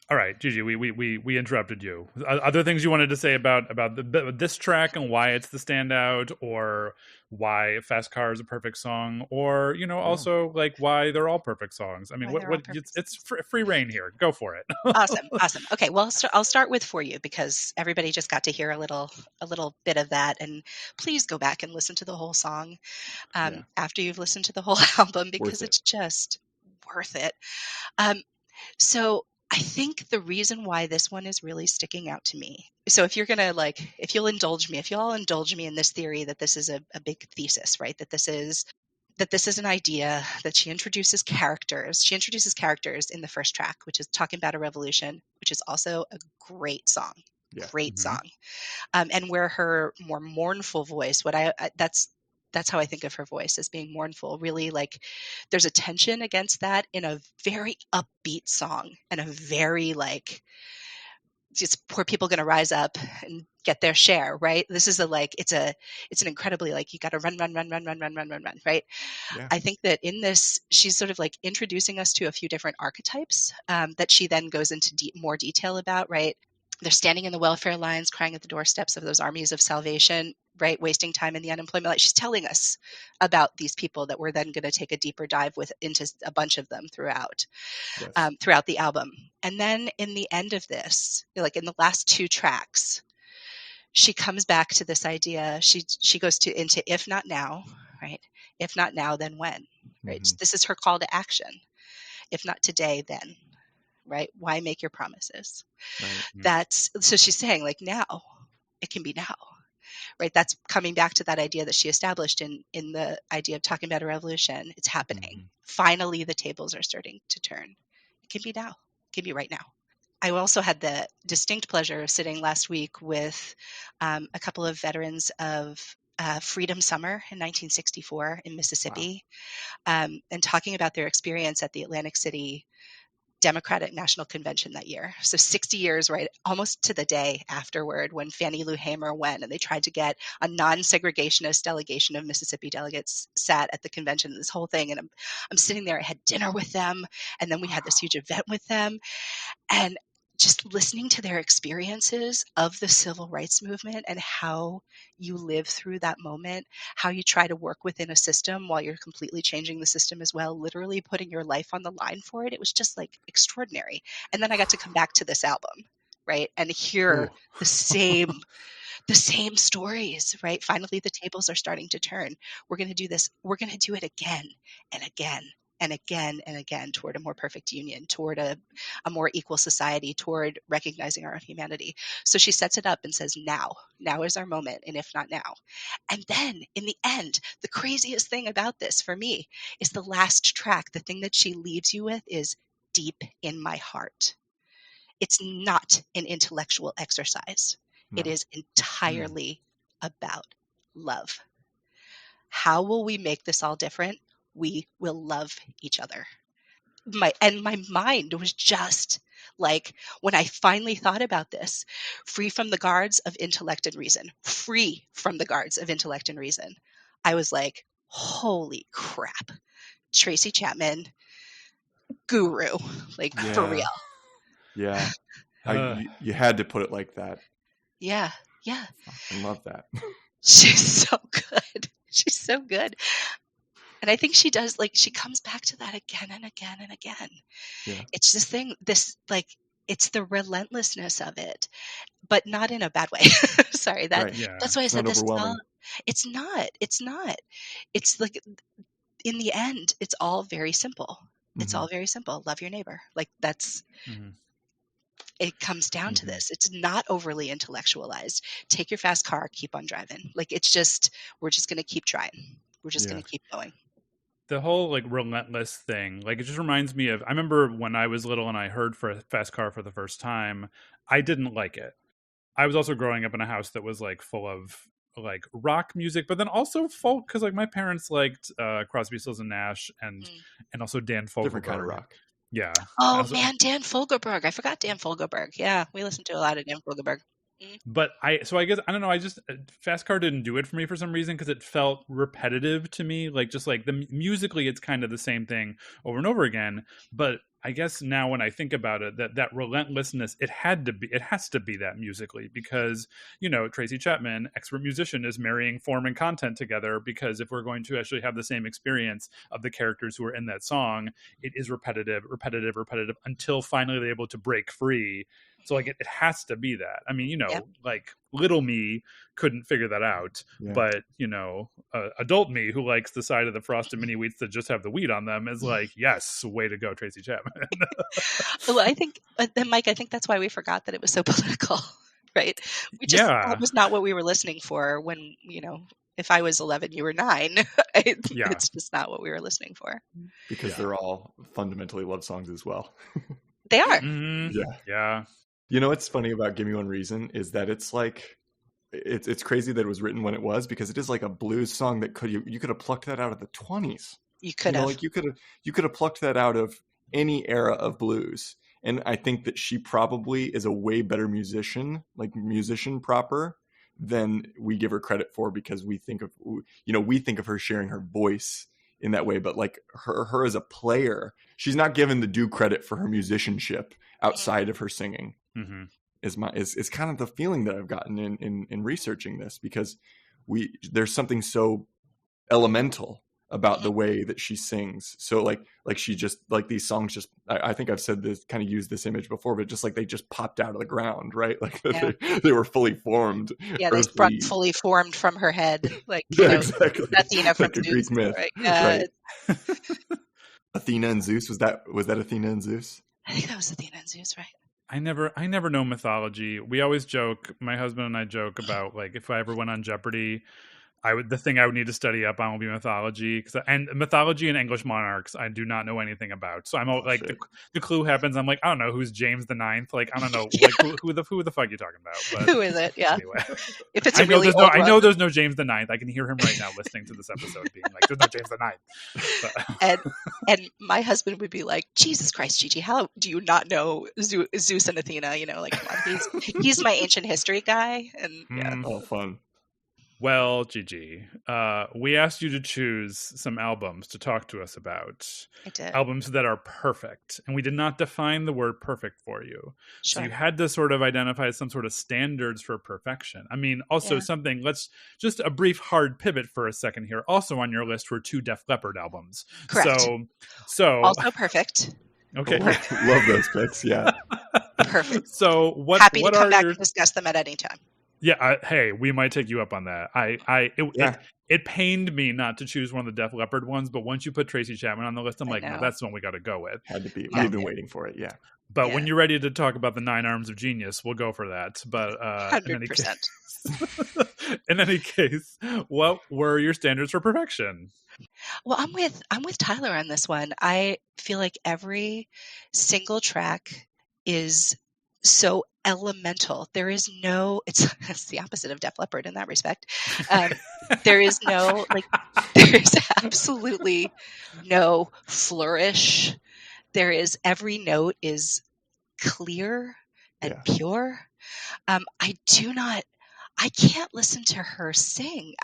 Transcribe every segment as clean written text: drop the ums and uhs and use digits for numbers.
All right, Gigi, we interrupted you. Other things you wanted to say about this track and why it's the standout, or why Fast Car is a perfect song, or Yeah. also like why they're all perfect songs. I mean, Why they're all perfect. it's free reign here. Go for it. Awesome, awesome. Okay, well, I'll start with For You because everybody just got to hear a little bit of that, and please go back and listen to the whole song Yeah. after you've listened to the whole album because Worth it. it's just worth it. Um, so I think the reason why this one is really sticking out to me. So if you're gonna if you'll all indulge me in this theory that this is a big thesis, right? That this is an idea that she introduces characters. She introduces characters in the first track, which is Talking About a Revolution, which is also a great song. Yeah. Great Mhm. song. And where her more mournful voice, that's how I think of her voice as being mournful. Really, like there's a tension against that in a very upbeat song and a very just poor people going to rise up and get their share, right? This is it's an incredibly you got to run, run, run, run, run, run, run, run, run, right? Yeah. I think that in this, she's sort of introducing us to a few different archetypes that she then goes into more detail about, right? They're standing in the welfare lines, crying at the doorsteps of those armies of salvation, right? Wasting time in the unemployment. She's telling us about these people that we're then going to take a deeper dive into a bunch of them Yes. throughout the album. And then in the end of this, in the last two tracks, she comes back to this idea. She goes into if not now, right? If not now, then when? Right? Mhm. This is her call to action. If not today, then, right? Why make your promises? Right. That's so she's saying now, it can be now, right? That's coming back to that idea that she established in the idea of Talking About a Revolution. It's happening. Mhm. Finally, the tables are starting to turn. It can be now. It can be right now. I also had the distinct pleasure of sitting last week with a couple of veterans of Freedom Summer in 1964 in Wow. Mississippi, and talking about their experience at the Atlantic City Democratic National Convention that year. So 60 years, right, almost to the day afterward, when Fannie Lou Hamer went and they tried to get a non-segregationist delegation of Mississippi delegates sat at the convention, this whole thing. And I'm sitting there, I had dinner with them, and then we had this huge event with them. And just listening to their experiences of the civil rights movement and how you live through that moment, how you try to work within a system while you're completely changing the system as well, literally putting your life on the line for it. It was just extraordinary. And then I got to come back to this album, right? And hear Ooh. the same stories, right? Finally, the tables are starting to turn. We're going to do this. We're going to do it again and again and again and again toward a more perfect union, toward a more equal society, toward recognizing our own humanity. So she sets it up and says, now is our moment. And if not now. And then in the end, the craziest thing about this for me is the last track. The thing that she leaves you with is deep in my heart. It's not an intellectual exercise. It No. is entirely about love. How will we make this all different? We will love each other. My mind was just when I finally thought about this, free from the guards of intellect and reason, free from the guards of intellect and reason. I was like, holy crap. Tracy Chapman, guru, for real. Yeah. Yeah. Uh, You had to put it like that. Yeah. Yeah. I love that. She's so good. She's so good. And I think she does, she comes back to that again and again and again. Yeah. It's it's the relentlessness of it, but not in a bad way. Sorry, Right. yeah. that's why I It's not said this is all, overwhelming. it's not. It's not. It's in the end, it's all very simple. It's Mhm. all very simple. Love your neighbor. That's Mhm. it comes down to Mhm. this. It's not overly intellectualized. Take your fast car, keep on driving. It's just, we're just going to keep trying. We're just going Yeah. to keep going. The whole relentless thing, it just reminds me of, I remember when I was little and I heard for Fast Car for the first time, I didn't like it. I was also growing up in a house that was full of rock music, but then also folk, because my parents liked Crosby, Stills and Nash, Mm. and also Dan Different kind of Fogelberg. rock. Yeah. Oh Also, man, Dan Fogelberg. I forgot Dan Fogelberg. Yeah, we listened to a lot of Dan Fogelberg. But I guess I don't know. I just Fast Car didn't do it for me for some reason because it felt repetitive to me. Like just like the musically, it's kind of the same thing over and over again. But I guess now when I think about it, that relentlessness, it has to be that musically because Tracy Chapman, expert musician, is marrying form and content together because if we're going to actually have the same experience of the characters who are in that song, it is repetitive until finally they're able to break free. So like it has to be that. I mean, like little me couldn't figure that out, but adult me who likes the side of the frosted mini wheats that just have the wheat on them is like, yes, way to go, Tracy Chapman. Well, I think, Mike, I think that's why we forgot that it was so political, right? That was not what we were listening for when if I was 11, you were 9. It's just not what we were listening for. Because they're all fundamentally love songs as well. They are. Mm-hmm. Yeah. What's funny about Give Me One Reason is that it's like, it's crazy that it was written when it was, because it is like a blues song that you could have plucked that out of the 20s. You could have. Like you could have plucked that out of any era of blues. And I think that she probably is a way better musician proper, than we give her credit for, because we think of her sharing her voice in that way, but like her as a player, she's not given the due credit for her musicianship outside of her singing. Mm-hmm. Is kind of the feeling that I've gotten in researching this, because there's something so elemental about the way that she sings. So like she just, like, these songs just, I think I've said this, kind of used this image before, but just like they just popped out of the ground, right? Like they were fully formed. Yeah, they brought fully formed from her head, like exactly. Athena from like a Greek myth, right? Right. Athena and Zeus, was that Athena and Zeus? I think that was Athena and Zeus, right? I never know mythology. We always joke, my husband and I joke about, like, if I ever went on Jeopardy, the thing I would need to study up on would be mythology, and mythology and English monarchs I do not know anything about. So I'm like, the clue happens, I'm like, I don't know who's James the Ninth. Like, I don't know, like who the fuck are you talking about? But who is it? Yeah. Anyway, if it's I know there's no James the Ninth. I can hear him right now listening to this episode, being like, "There's no James the Ninth." and my husband would be like, "Jesus Christ, Gigi, how do you not know Zeus and Athena? Like, come on, he's my ancient history guy." And all fun. Well, Gigi, we asked you to choose some albums to talk to us about. I did. Albums that are perfect. And we did not define the word perfect for you. Sure. So you had to sort of identify some sort of standards for perfection. I mean, also something, let's just a brief hard pivot for a second here. Also on your list were 2 Def Leppard albums. Correct. So also perfect. Okay. Love those picks. Yeah. Perfect. So happy to come back and discuss them at any time. Yeah, hey, we might take you up on that. It pained me not to choose one of the Def Leppard ones, but once you put Tracy Chapman on the list, I'm like, no, that's the one we got to go with. Had to be. We've been waiting for it, yeah. But when you're ready to talk about the 9 Arms of Genius, we'll go for that. But 100%. In any case, what were your standards for perfection? Well, I'm with Tyler on this one. I feel like every single track is so elemental. There is no, it's the opposite of Def Leppard in that respect. There is absolutely no flourish. Every note is clear and pure. I can't listen to her sing.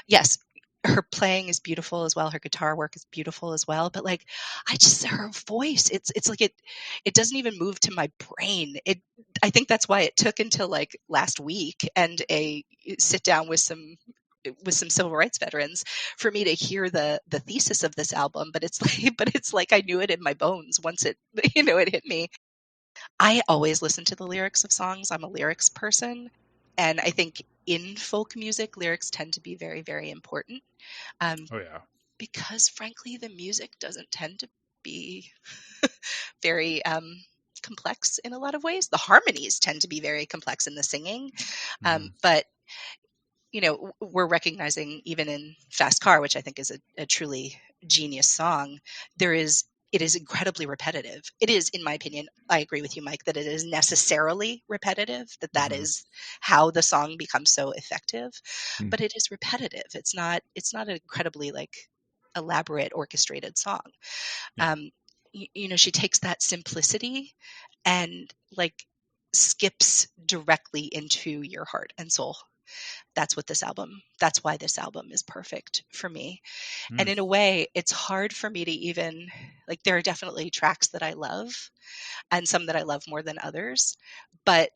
Yes, her playing is beautiful as well. Her guitar work is beautiful as well. But her voice, it's like it doesn't even move to my brain. I think that's why it took until like last week and a sit down with some civil rights veterans for me to hear the thesis of this album. But it's like I knew it in my bones once it hit me. I always listen to the lyrics of songs. I'm a lyrics person. And I think in folk music, lyrics tend to be very, very important. Because frankly, the music doesn't tend to be very complex in a lot of ways. The harmonies tend to be very complex in the singing. But, we're recognizing even in Fast Car, which I think is a truly genius song, it is incredibly repetitive. It is, in my opinion, I agree with you, Mike, that it is necessarily repetitive, that is how the song becomes so effective. But it is repetitive. It's not an incredibly elaborate orchestrated song. She takes that simplicity and skips directly into your heart and soul. That's why this album is perfect for me. And in a way, it's hard for me to even, like, there are definitely tracks that I love and some that I love more than others, but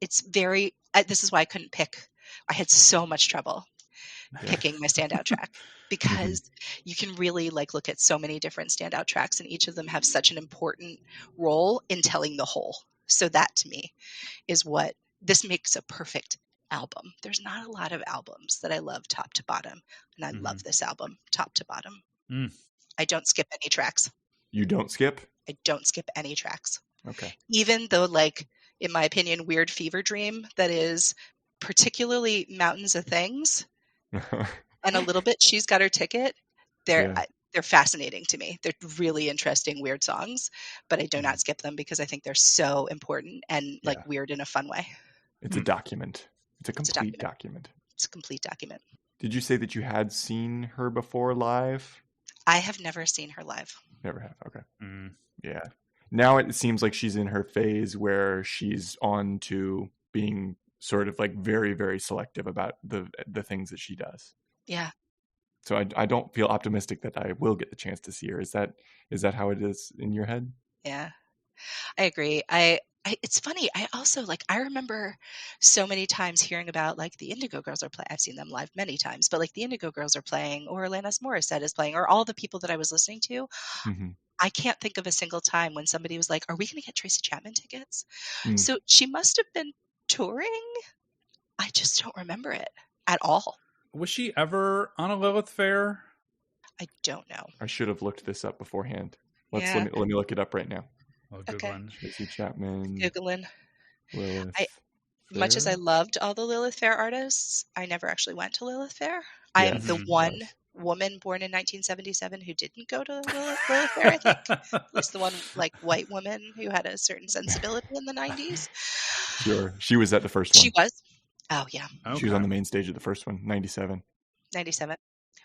it's this is why I couldn't pick. I had so much trouble picking my standout track because you can really look at so many different standout tracks, and each of them have such an important role in telling the whole. So that to me is what this makes a perfect album. There's not a lot of albums that I love top to bottom, and I love this album top to bottom. I don't skip any tracks. You don't skip? I don't skip any tracks. Okay. Even though, in my opinion, Weird Fever Dream, that is particularly Mountains of Things and a little bit She's Got Her Ticket, they're fascinating to me. They're really interesting, weird songs, but I do not skip them because I think they're so important and weird in a fun way. It's a document. It's a complete document. It's a complete document. Did you say that you had seen her before live? I have never seen her live. Never have. Okay. Yeah. Now it seems like she's in her phase where she's on to being sort of very, very selective about the things that she does. Yeah. So I don't feel optimistic that I will get the chance to see her. Is that how it is in your head? Yeah, I agree. It's funny. I also I remember so many times hearing about the Indigo Girls are playing. I've seen them live many times, but the Indigo Girls are playing, or Alanis Morissette is playing, or all the people that I was listening to. I can't think of a single time when somebody was like, "Are we going to get Tracy Chapman tickets?" So she must have been touring. I just don't remember it at all. Was she ever on a Lilith Fair? I don't know. I should have looked this up beforehand. Let me look it up right now. Googling. Tracy Chapman. Googling. Lilith Much as I loved all the Lilith Fair artists, I never actually went to Lilith Fair. I am the one woman born in 1977 who didn't go to Lilith Fair, I think. At least the one white woman who had a certain sensibility in the 90s. Sure. She was at the first one. She was? Oh, yeah. Okay. She was on the main stage of the first one, 97. 97,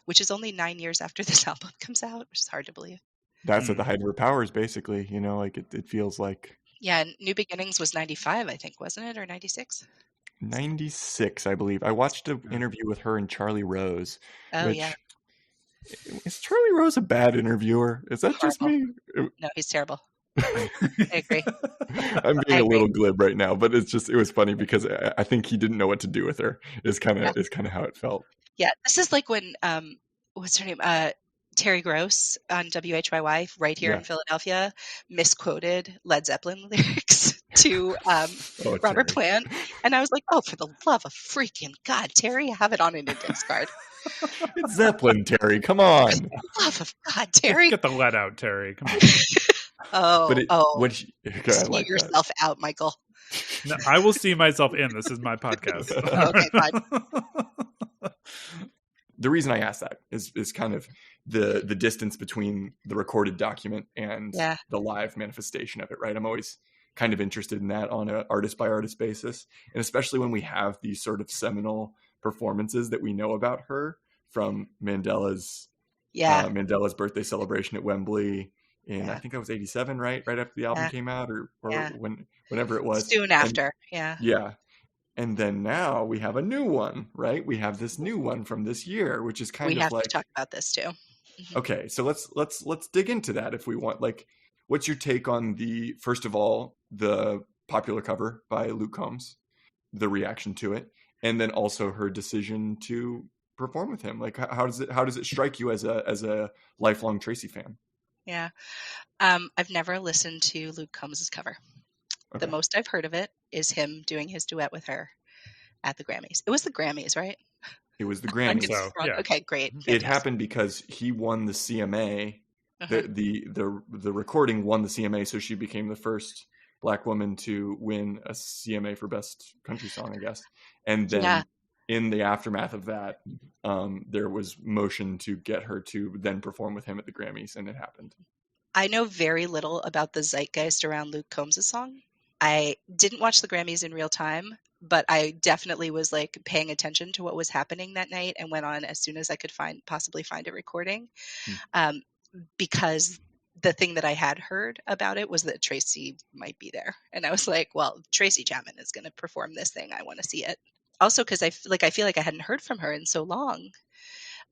which is only 9 years after this album comes out, which is hard to believe. That's at the height of her powers, basically. It feels like... Yeah, and New Beginnings was 95, I think, wasn't it? Or 96? 96, I believe. I watched an interview with her and Charlie Rose. Oh, yeah. Is Charlie Rose a bad interviewer? Is that just me? No, he's terrible. I agree. I'm being a little glib right now, but it was funny because I think he didn't know what to do with her. Is kind of how it felt. Yeah, this is like when what's her name? Terry Gross on WHYY right here in Philadelphia misquoted Led Zeppelin lyrics to Robert Plant, and I was like, "Oh, for the love of freaking God, Terry, have it on an index card." It's Zeppelin, Terry. Come on. For the love of God, Terry. Get the lead out, Terry. Come on. See yourself out, Michael. No, I will see myself in. This is my podcast. Okay, fine. The reason I asked that is kind of the distance between the recorded document and the live manifestation of it, right? I'm always kind of interested in that on an artist by artist basis. And especially when we have these sort of seminal performances that we know about her from Mandela's birthday celebration at Wembley in, I think that was 87, right? Right after the album came out or whenever it was. Soon after. Yeah. And then now we have a new one, right? We have this new one from this year, which is kind of like... We have to talk about this too. Okay, so let's dig into that if we want. What's your take on first of all, the popular cover by Luke Combs, the reaction to it, and then also her decision to perform with him? How does it strike you as a lifelong Tracy fan? Yeah. I've never listened to Luke Combs' cover. Okay. The most I've heard of it is him doing his duet with her at the Grammys. It was the Grammys, right? It was the Grammys. Okay, great. Fantastic. It happened because he won the CMA. The recording won the CMA, so she became the first Black woman to win a CMA for Best Country Song, I guess. And then in the aftermath of that, there was motion to get her to then perform with him at the Grammys, and it happened. I know very little about the zeitgeist around Luke Combs' song. I didn't watch the Grammys in real time, but I definitely was paying attention to what was happening that night and went on as soon as I could possibly find a recording, because the thing that I had heard about it was that Tracy might be there. And I was like, well, Tracy Chapman is going to perform this thing. I want to see it. Also, because I feel like I hadn't heard from her in so long,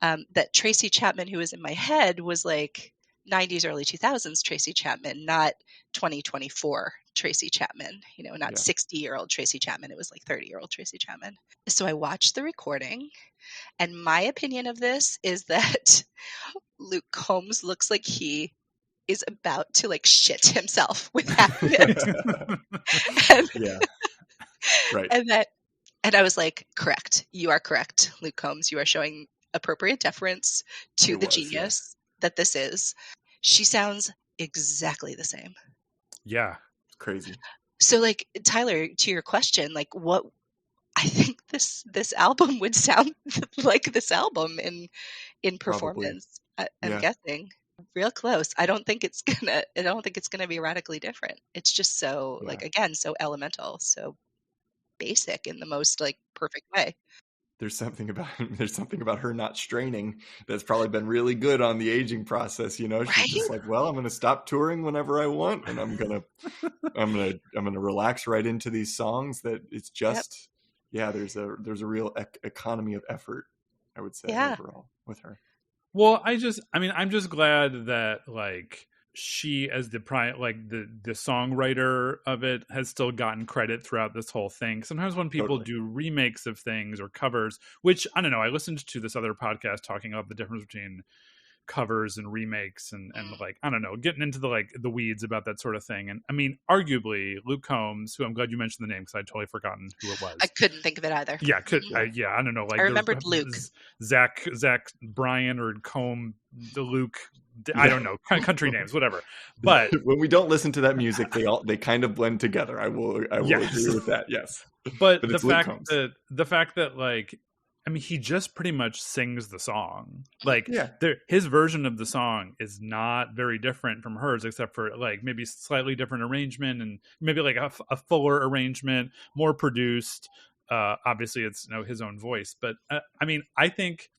that Tracy Chapman, who was in my head, was like 90s, early 2000s Tracy Chapman, not 2024 Tracy Chapman, not 60-year-old Tracy Chapman. It was like 30-year-old Tracy Chapman. So I watched the recording, and my opinion of this is that Luke Combs looks like he is about to like shit himself with happiness. Yeah. Right. And I was like, correct. You are correct, Luke Combs. You are showing appropriate deference to the genius that this is. She sounds exactly the same. Yeah. It's crazy. So like, Tyler, to your question, like what I think this album would sound like this album in performance. I'm guessing real close. I don't think it's gonna be radically different. It's just so like, again, so elemental, so basic in the most like perfect way. There's something about her not straining that's probably been really good on the aging process. She's just like, well, I'm going to stop touring whenever I want, and I'm going to relax right into these songs. That it's just, there's a real economy of effort, I would say, overall with her. Well, I'm just glad that like she, as the songwriter of it, has still gotten credit throughout this whole thing. Sometimes when people do remakes of things or covers, which I don't know, I listened to this other podcast talking about the difference between covers and remakes and like, I don't know, getting into the weeds about that sort of thing. And I mean, arguably Luke Combs, who I'm glad you mentioned the name because I'd totally forgotten who it was. I couldn't think of it either. Yeah, I don't know. Like I remembered Luke. Zach Bryan or Combe, Luke. I don't know, country names, whatever. But when we don't listen to that music, they kind of blend together. I will agree with that. Yes, but the fact that like, I mean, he just pretty much sings the song. Like, his version of the song is not very different from hers, except for like maybe slightly different arrangement and maybe like a fuller arrangement, more produced. Obviously, it's his own voice. But I mean, I think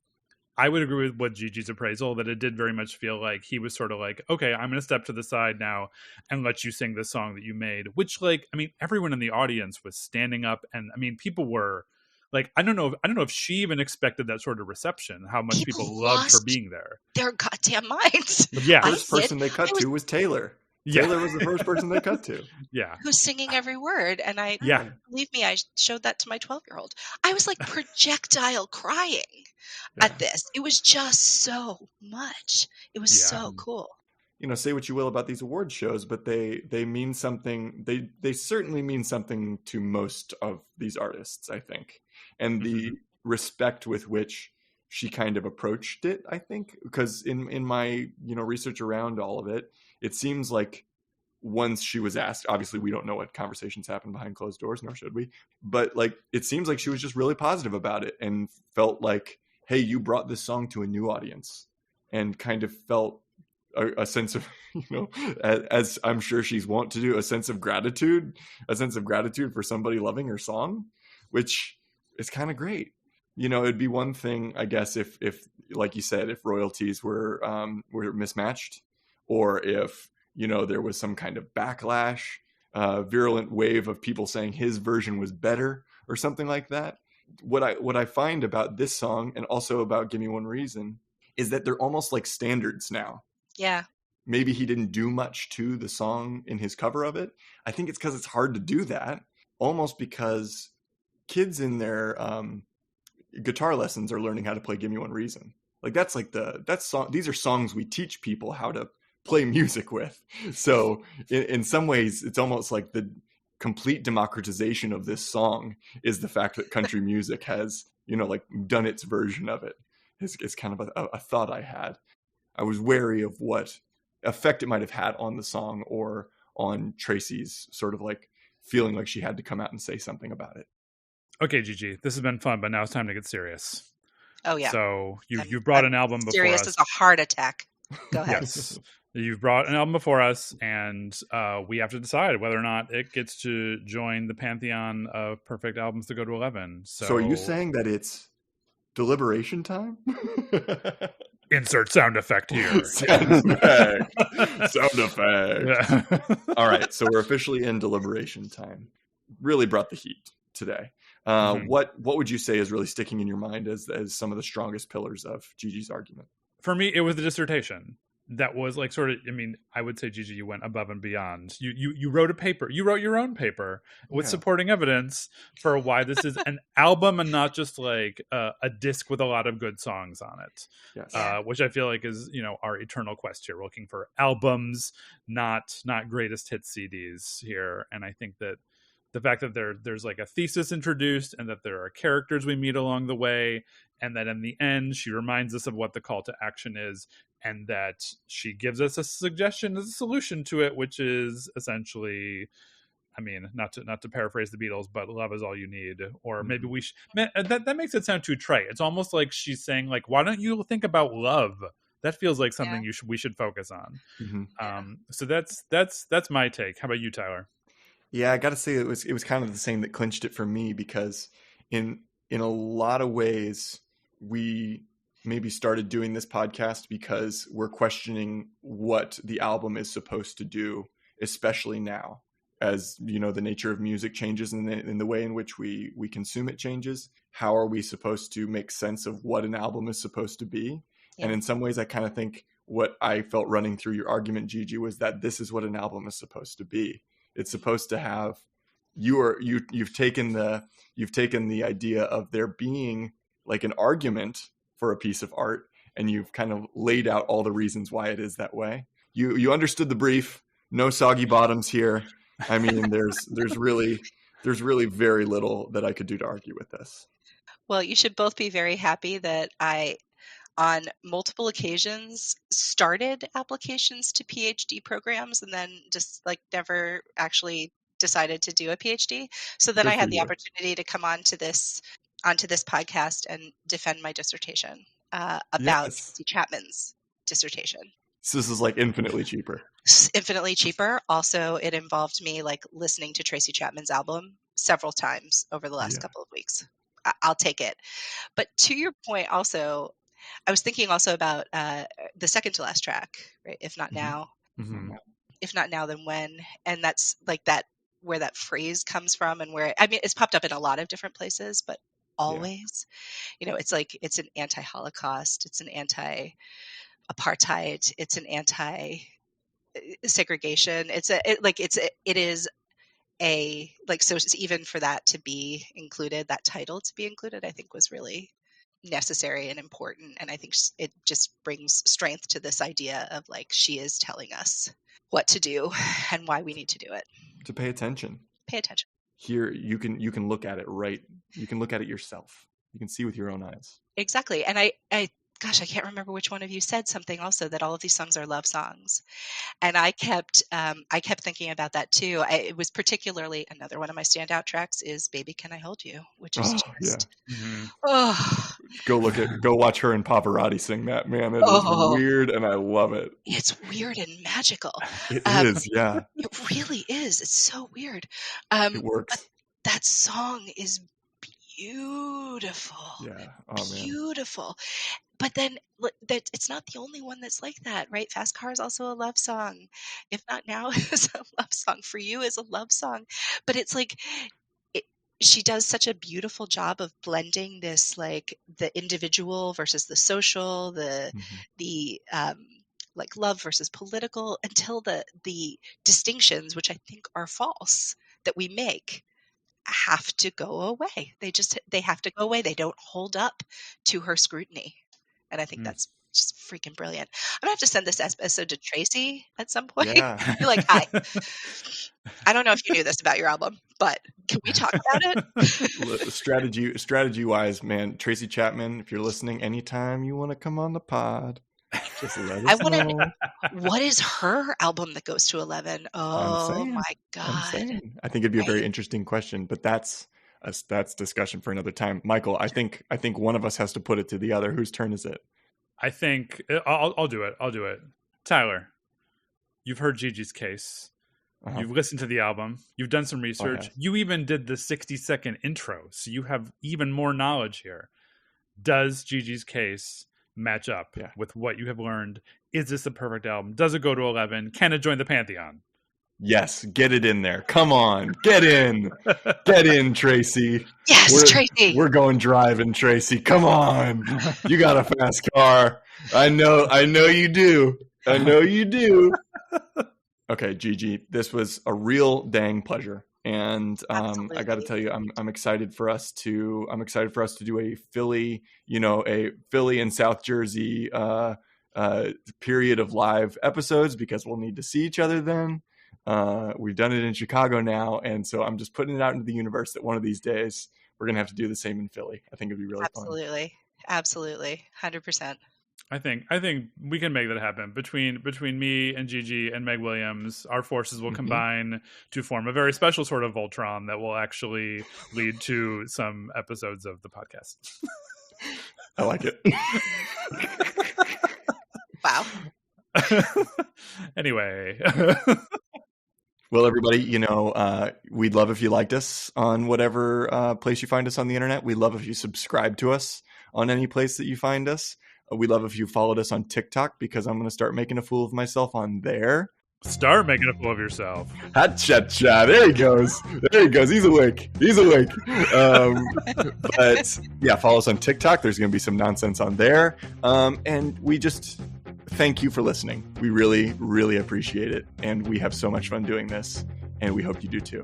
I would agree with what Gigi's appraisal, that it did very much feel like he was sort of like, okay, I'm going to step to the side now and let you sing this song that you made. Which, like, I mean, everyone in the audience was standing up, and I mean, people were. Like, I don't know if she even expected that sort of reception, how much people loved her being there. Their goddamn minds. Yeah. The first person they cut to was Taylor. Yeah. Taylor was the first person they cut to. Yeah. Who's singing every word. And believe me, I showed that to my 12-year-old. I was like projectile crying at this. It was just so much. It was so cool. Say what you will about these award shows, but they mean something. They certainly mean something to most of these artists, I think. And the respect with which she kind of approached it, I think, because in my research around all of it, it seems like once she was asked, obviously we don't know what conversations happened behind closed doors, nor should we, but like it seems like she was just really positive about it and felt like, hey, you brought this song to a new audience, and kind of felt a sense of, as I'm sure she's wont to do, a sense of gratitude for somebody loving her song, which is kind of great. It'd be one thing, I guess, if like you said, if royalties were mismatched, or if there was some kind of backlash, virulent wave of people saying his version was better or something like that. What I find about this song, and also about Give Me One Reason, is that they're almost like standards now. Yeah. Maybe he didn't do much to the song in his cover of it. I think it's because it's hard to do that, almost because kids in their guitar lessons are learning how to play Give Me One Reason. Like that's song. These are songs we teach people how to play music with. So in some ways, it's almost like the complete democratization of this song is the fact that country music has, like done its version of it. It's kind of a thought I had. I was wary of what effect it might have had on the song or on Tracy's sort of like feeling like she had to come out and say something about it. Okay, Gigi, this has been fun, but now it's time to get serious. Oh, yeah. So you brought an album before us. Serious as a heart attack. Go ahead. Yes. You've brought an album before us, and we have to decide whether or not it gets to join the pantheon of perfect albums to go to 11. So are you saying that it's deliberation time? Insert sound effect here. Sound effect. Sound effect. Yeah. All right, so we're officially in deliberation time. Really brought the heat today. What would you say is really sticking in your mind as some of the strongest pillars of Gigi's argument? For me, it was the dissertation. That was like sort of, I mean, I would say, Gigi, you went above and beyond. You wrote a paper. You wrote your own paper with supporting evidence for why this is an album and not just like a disc with a lot of good songs on it. Yes. Which I feel like is, our eternal quest here. We're looking for albums, not greatest hit CDs here. And I think that the fact that there's like a thesis introduced and that there are characters we meet along the way, and that in the end she reminds us of what the call to action is, and that she gives us a suggestion as a solution to it, which is essentially, I mean, not to paraphrase the Beatles, but love is all you need. Or maybe we should, that makes it sound too trite. It's almost like she's saying, like, why don't you think about love? That feels like something we should focus on. So that's my take. How about you, Tyler? Yeah, I got to say it was kind of the same that clinched it for me, because in a lot of ways we maybe started doing this podcast because we're questioning what the album is supposed to do, especially now, as the nature of music changes and the way in which we consume it changes. How are we supposed to make sense of what an album is supposed to be? Yeah. And in some ways, I kind of think what I felt running through your argument, Gigi, was that this is what an album is supposed to be. It's supposed to have you've taken the idea of there being like an argument for a piece of art, and you've kind of laid out all the reasons why it is that way. You understood the brief. No soggy bottoms here. I mean, there's really very little that I could do to argue with this. Well, you should both be very happy that I, on multiple occasions, started applications to PhD programs and then just like never actually decided to do a PhD. So then I had the opportunity to come onto this podcast and defend my dissertation about Tracy Chapman's dissertation. So this is like infinitely cheaper. Infinitely cheaper. Also, it involved me like listening to Tracy Chapman's album several times over the last couple of weeks. I'll take it. But to your point, also, I was thinking also about the second to last track, right? If not now, if not now, then when? And that's like that, where that phrase comes from, and where, I mean, it's popped up in a lot of different places, but always, it's like, it's an anti-Holocaust, it's an anti-apartheid, it's an anti-segregation. It is a, like, so even for that to be included, that title to be included, I think was really necessary and important. And I think it just brings strength to this idea of like, she is telling us what to do and why we need to do it. To pay attention. Here, you can look at it right. You can look at it yourself. You can see with your own eyes. Exactly. And I can't remember which one of you said something also, that all of these songs are love songs. And I kept thinking about that too. It was particularly, another one of my standout tracks is Baby Can I Hold You, which is go watch her and Pavarotti sing that, man. It is weird and I love it. It's weird and magical. It is, yeah. It really is. It's so weird. It works. But that song is beautiful. Yeah. Beautiful. But then it's not the only one that's like that, right? Fast Car is also a love song. If Not Now is a love song. For You is a love song. But it's like, she does such a beautiful job of blending this, like the individual versus the social, the like love versus political, until the distinctions, which I think are false, that we make, have to go away. They have to go away. They don't hold up to her scrutiny. And I think that's just freaking brilliant. I'm going to have to send this episode to Tracy at some point. Yeah. Be like, hi, I don't know if you knew this about your album, but can we talk about it? Strategy wise, man, Tracy Chapman, if you're listening, anytime you want to come on the pod, just let us know. What is her album that goes to 11? Oh my God. I think it'd be a very interesting question, but that's discussion for another time. Michael, I think one of us has to put it to the other. Whose turn is it? I think I'll do it. Tyler, you've heard Gigi's case. You've listened to the album. You've done some research. You even did the 60-second intro, so you have even more knowledge here. Does Gigi's case match up with what you have learned? Is this the perfect album? Does it go to 11? Can it join the Pantheon? Yes, get it in there. Come on, get in. Get in, Tracy. Yes, Tracy. We're going driving, Tracy. Come on. You got a fast car. I know you do. I know you do. Okay, Gigi, this was a real dang pleasure. And I got to tell you, I'm excited for us to do a Philly and South Jersey period of live episodes, because we'll need to see each other then. We've done it in Chicago now, and so I'm just putting it out into the universe that one of these days we're gonna have to do the same in Philly. I think it'd be really fun. Absolutely, 100%. I think we can make that happen between me and Gigi and Meg Williams. Our forces will combine to form a very special sort of Voltron that will actually lead to some episodes of the podcast. I like it. Wow. Anyway. Well, everybody, we'd love if you liked us on whatever place you find us on the internet. We'd love if you subscribe to us on any place that you find us. We'd love if you followed us on TikTok, because I'm going to start making a fool of myself on there. Start making a fool of yourself. Ha-cha-cha. There he goes. He's awake. But yeah, follow us on TikTok. There's going to be some nonsense on there. And we just thank you for listening. We really, really appreciate it. And we have so much fun doing this. And we hope you do too.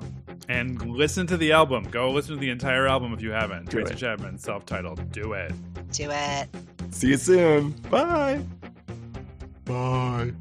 And listen to the album. Go listen to the entire album if you haven't. Tracy Chapman, self-titled. Do it. Do it. See you soon. Bye. Bye.